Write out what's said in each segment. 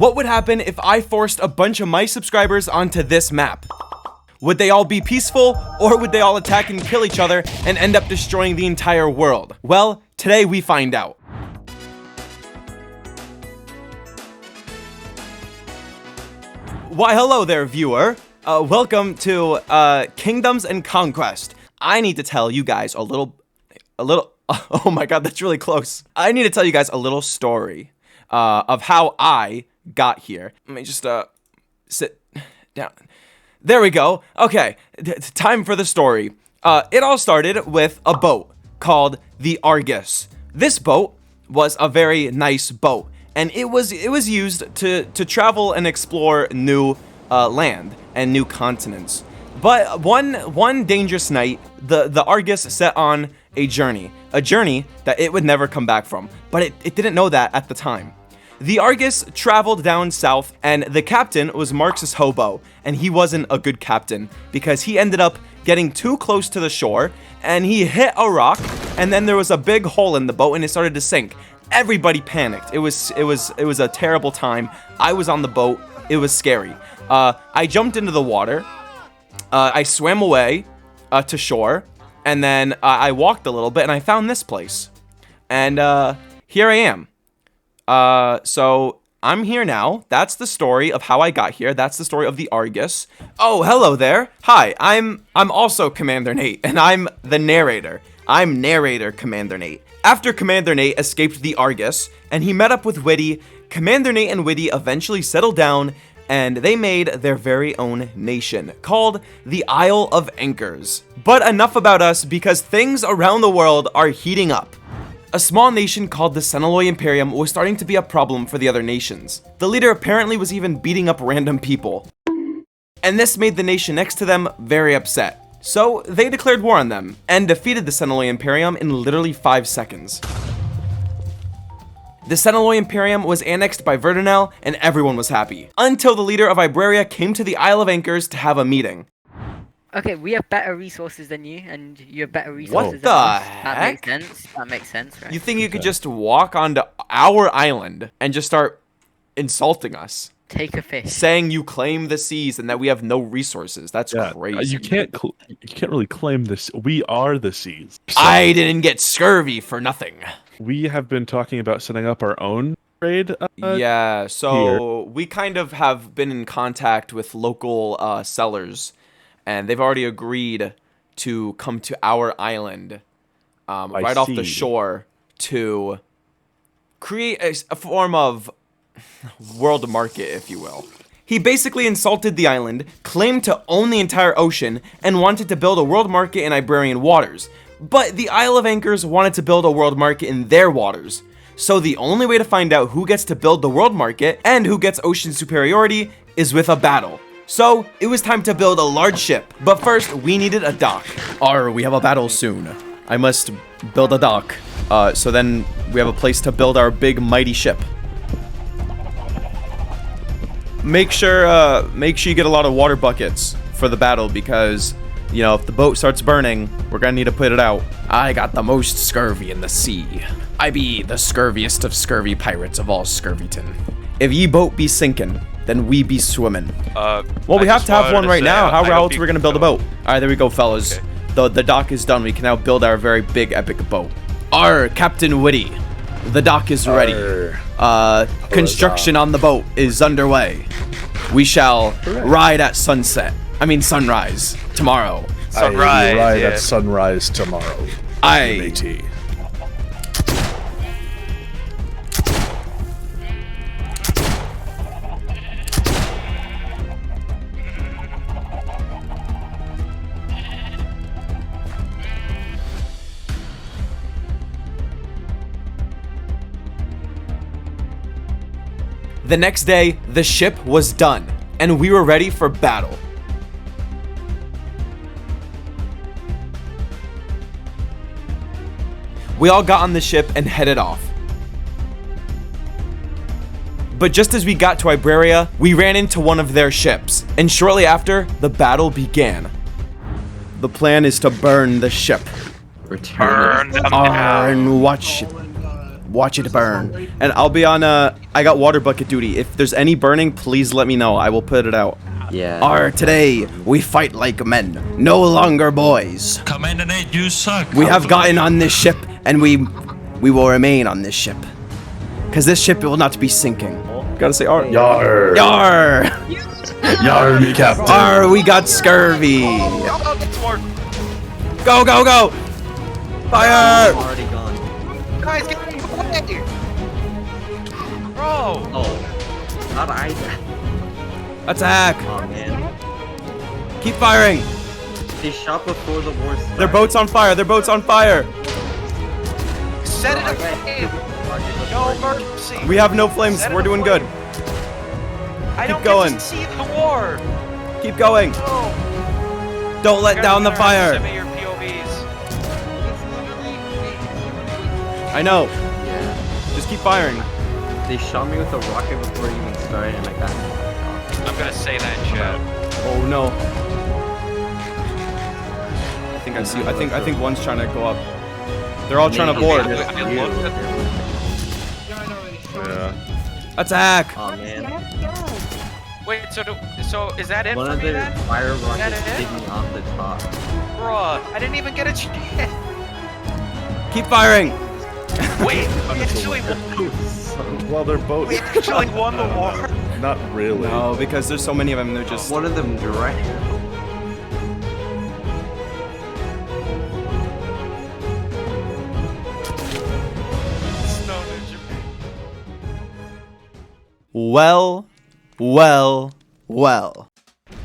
What would happen if I forced a bunch of my subscribers onto this map? Would they all be peaceful, or would they all attack and kill each other and end up destroying the entire world? Well, today we find out. Why, hello there, viewer. Welcome to Kingdoms and Conquest. I need to tell you guys a little, oh my god, that's really close. I need to tell you guys a little story of how I got here. Let me just sit down. There we go. Okay, time for the story. It all started with a boat called the Argus. This boat was a very nice boat, and it was used to travel and explore new land and new continents. But one dangerous night, the Argus set on a journey that it would never come back from. But it didn't know that at the time. The Argus traveled down south, and the captain was Marx's hobo, and he wasn't a good captain because he ended up getting too close to the shore, and he hit a rock, and then there was a big hole in the boat, and it started to sink. Everybody panicked. It was a terrible time. I was on the boat. It was scary. I jumped into the water. I swam away to shore, and then I walked a little bit, and I found this place, and here I am. So I'm here now. That's the story of how I got here. That's the story of the Argus. Oh, hello there. Hi, I'm also Commander Nate, and I'm the narrator. I'm narrator Commander Nate. After Commander Nate escaped the Argus, and he met up with Witty, Commander Nate and Witty eventually settled down, and they made their very own nation, called the Isle of Anchors. But enough about us, because things around the world are heating up. A small nation called the Senaloy Imperium was starting to be a problem for the other nations. The leader apparently was even beating up random people. And this made the nation next to them very upset. So they declared war on them, and defeated the Senaloy Imperium in literally 5 seconds. The Senaloy Imperium was annexed by Verdunel, and everyone was happy. Until the leader of Iberia came to the Isle of Anchors to have a meeting. Okay, we have better resources than you, and you have better resources What than the us. heck? That makes sense. That makes sense, right? You think you could just walk onto our island and just start insulting us? Take a fish. Saying you claim the seas and that we have no resources. That's crazy. You can't really claim this. We are the seas. So I didn't get scurvy for nothing. we have been talking about setting up our own trade. Yeah, so we kind of have been in contact with local sellers, and they've already agreed to come to our island right off the shore to create a form of world market, if you will. He basically insulted the island, claimed to own the entire ocean, and wanted to build a world market in Iberian waters. But the Isle of Anchors wanted to build a world market in their waters. So the only way to find out who gets to build the world market and who gets ocean superiority is with a battle. So it was time to build a large ship, but first we needed a dock. We have a battle soon. I must build a dock. So then we have a place to build our big mighty ship. Make sure you get a lot of water buckets for the battle, because you know, if the boat starts burning, we're gonna need to put it out. I got the most scurvy in the sea. I be the scurviest of scurvy pirates of all Scurvyton. If ye boat be sinking, then we be swimming. Well, we have to have one right now. How else are we gonna build a boat? All right, there we go, fellas. Okay. The dock is done. We can now build our very big epic boat. Captain Witty. The dock is ready. Construction on the boat is underway. We shall ride at sunrise tomorrow. Sunrise. Ride at sunrise tomorrow. Aye. The next day, the ship was done, and we were ready for battle. We all got on the ship and headed off. But just as we got to Iberia, we ran into one of their ships, and shortly after, the battle began. The plan is to burn the ship. Burn them And watch watch it burn. And I'll be on, I got water bucket duty. If there's any burning, please let me know. I will put it out. Yeah. Today, we fight like men, no longer boys. Commander Nate, you suck. We have gotten on this ship, and we will remain on this ship. Because this ship will not be sinking. Gotta say, Yar. Yar! Yar, me captain. Yar, we got scurvy. Go, go, go! Fire! Already gone. Guys, get away! Bro! Oh. Not I. Attack! Oh man. Keep firing! They shot before the war started. Their boat's on fire! Their boat's on fire! Set it aflame! No mercy! We have no flames. Set it We're doing aflame. good. I don't going. get to see the war! Keep going. Oh. Don't let down the fire. Send me your POVs. I know. Yeah. Just keep firing. They shot me with a rocket before it even started, and I got. I'm gonna say that in chat. Oh no. I think I see. I think one's trying to go up. They're all trying to board. I looked at Yeah. Attack! Oh man. Wait, so is that it One for of me the then? fire that rockets it? hit me off the top. Bruh, I didn't even get a chance. Keep firing! Wait, we actually, Well, they're both we actually won the war. not really. No, because there's so many of them. They're just. One of them direct. Snow Ninja. Well.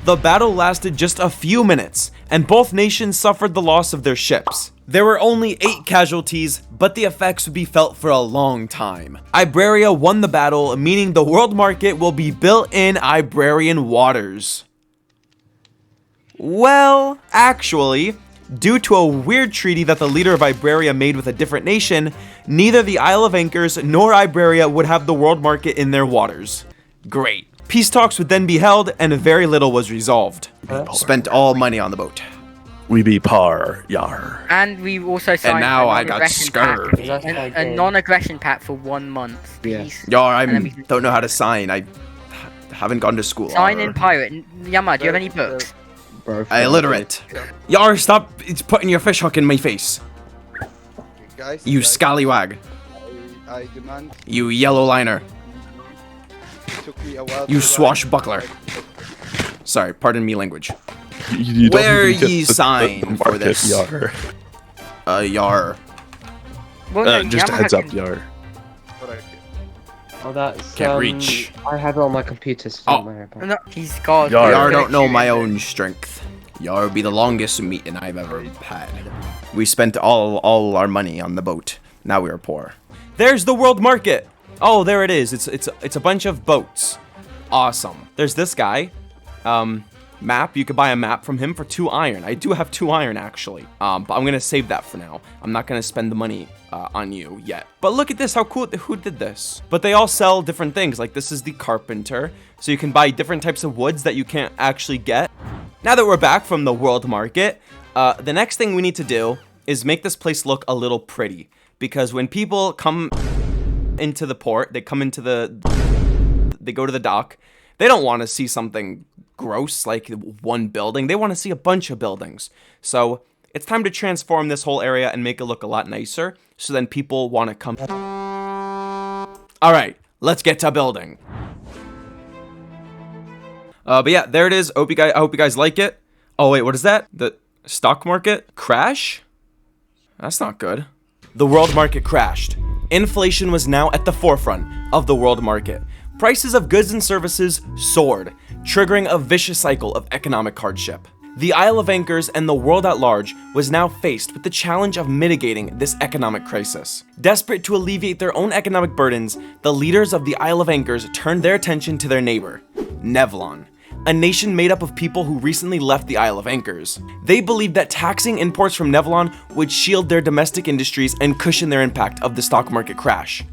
The battle lasted just a few minutes, and both nations suffered the loss of their ships. There were only 8 casualties, but the effects would be felt for a long time. Iberia won the battle, meaning the world market will be built in Iberian waters. Well, actually, due to a weird treaty that the leader of Iberia made with a different nation, neither the Isle of Anchors nor Iberia would have the world market in their waters. Great. Peace talks would then be held, and very little was resolved. Spent all money on the boat. We be par, yar. And we also signed now a I got non-aggression scurvy. pact, a non-aggression pact for 1 month. Peace. Y'all, And then we can don't know how to sign. I haven't gone to school. sign in pirate. Yama, do you have any books? Illiterate. Yar, stop putting your fish hook in my face. Guys, You guys, scallywag. I demand. You yellow liner. It took me a while. You to swashbuckler. arrive. Sorry, pardon me language. You don't Where even get ye the sign for market, this? Yar. Yar. Well, no, Just a Yamaha heads up, can- yar. Correct. Oh, that's Can't reach. I have it on my computer, so Oh. don't worry about it. No, he's God. Yar. Yar don't know my own strength. Yar be the longest meeting I've ever had. We spent all our money on the boat. Now we are poor. There's the world market. Oh, there it is. It's a bunch of boats. Awesome. There's this guy. Map. You could buy a map from him for 2 iron. I do have 2 iron actually. But I'm gonna save that for now. I'm not gonna spend the money on you yet. But look at this. How cool. Who did this? But they all sell different things. Like this is the carpenter. So you can buy different types of woods that you can't actually get. Now that we're back from the world market, the next thing we need to do is make this place look a little pretty. Because when people come into the port, they go to the dock, they don't want to see something gross like one building. They want to see a bunch of buildings. So it's time to transform this whole area and make it look a lot nicer. So then people want to come. All right, let's get to building. But yeah, there it is. I hope you guys like it. Oh wait, what is that? The stock market crash? That's not good. The world market crashed. Inflation was now at the forefront of the world market. Prices of goods and services soared, triggering a vicious cycle of economic hardship. The Isle of Anchors and the world at large was now faced with the challenge of mitigating this economic crisis. Desperate to alleviate their own economic burdens, the leaders of the Isle of Anchors turned their attention to their neighbor, Naval, a nation made up of people who recently left the Isle of Anchors. They believed that taxing imports from Naval would shield their domestic industries and cushion their impact of the stock market crash.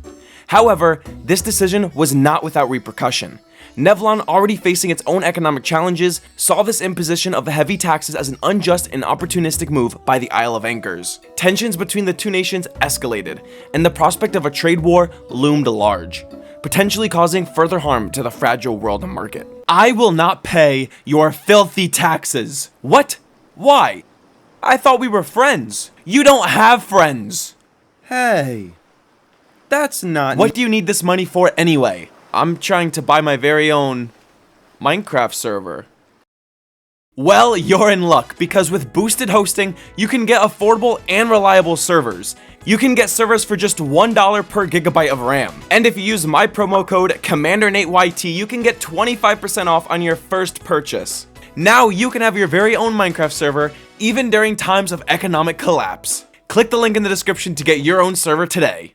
However, this decision was not without repercussion. Naval, already facing its own economic challenges, saw this imposition of heavy taxes as an unjust and opportunistic move by the Isle of Anchors. Tensions between the two nations escalated, and the prospect of a trade war loomed large, potentially causing further harm to the fragile world market. I will not pay your filthy taxes. What? Why? I thought we were friends. You don't have friends. Hey, that's not. What do you need this money for anyway? I'm trying to buy my very own Minecraft server. Well, you're in luck, because with boosted hosting, you can get affordable and reliable servers. You can get servers for just $1 per gigabyte of RAM. And if you use my promo code CommanderNateYT, you can get 25% off on your first purchase. Now you can have your very own Minecraft server, even during times of economic collapse. Click the link in the description to get your own server today.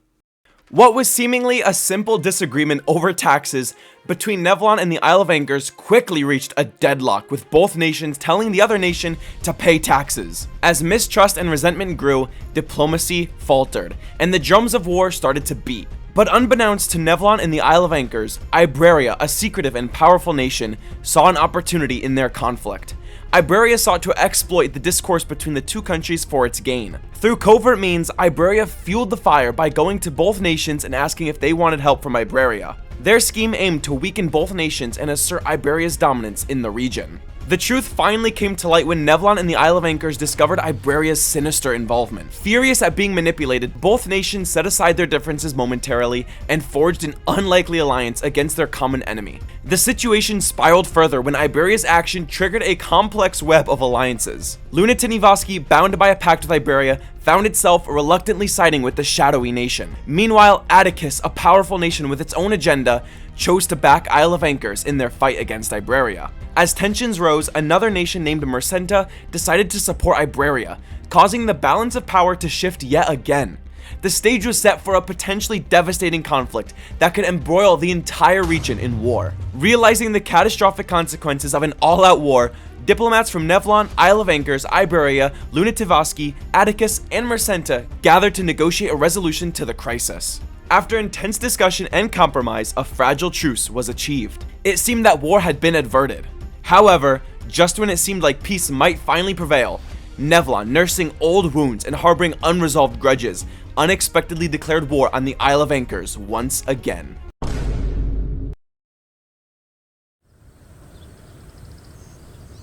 What was seemingly a simple disagreement over taxes between Naval and the Isle of Anchors quickly reached a deadlock, with both nations telling the other nation to pay taxes. As mistrust and resentment grew, diplomacy faltered, and the drums of war started to beat. But unbeknownst to Naval and the Isle of Anchors, Iberia, a secretive and powerful nation, saw an opportunity in their conflict. Iberia sought to exploit the discourse between the two countries for its gain. Through covert means, Iberia fueled the fire by going to both nations and asking if they wanted help from Iberia. Their scheme aimed to weaken both nations and assert Iberia's dominance in the region. The truth finally came to light when Naval and the Isle of Anchors discovered Iberia's sinister involvement. Furious at being manipulated, both nations set aside their differences momentarily and forged an unlikely alliance against their common enemy. The situation spiraled further when Iberia's action triggered a complex web of alliances. Lunativoski, bound by a pact with Iberia, found itself reluctantly siding with the shadowy nation. Meanwhile, Atticus, a powerful nation with its own agenda, chose to back Isle of Anchors in their fight against Iberia. As tensions rose, another nation named Mercenta decided to support Iberia, causing the balance of power to shift yet again. The stage was set for a potentially devastating conflict that could embroil the entire region in war. Realizing the catastrophic consequences of an all-out war, diplomats from Naval, Isle of Anchors, Iberia, Lunativoski, Atticus, and Mercenta gathered to negotiate a resolution to the crisis. After intense discussion and compromise, a fragile truce was achieved. It seemed that war had been averted. However, just when it seemed like peace might finally prevail, Naval, nursing old wounds and harboring unresolved grudges, unexpectedly declared war on the Isle of Anchors once again.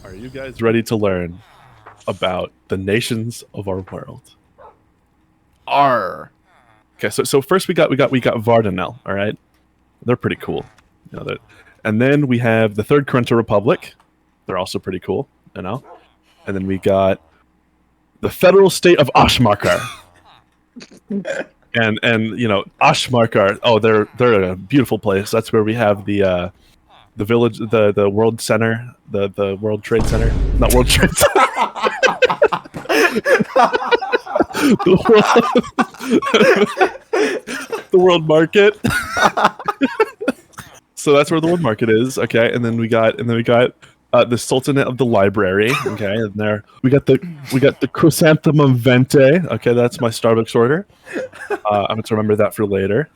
Are you guys ready to learn about the nations of our world? Arr. Okay, so first we got Vardanel, all right? They're pretty cool. You know that. And then we have the Third Corinto Republic. They're also pretty cool, you know? And then we got the federal state of Ashmarkar. and you know, Ashmarkar, oh, they're a beautiful place. That's where we have the village, the World Center, the World Trade Center. Not World Trade Center. the world market. So that's where the world market is, okay. And then we got the Sultanate of the Library, okay. And there we got the Chrysanthemum Vente, okay. That's my Starbucks order. I'm going to remember that for later.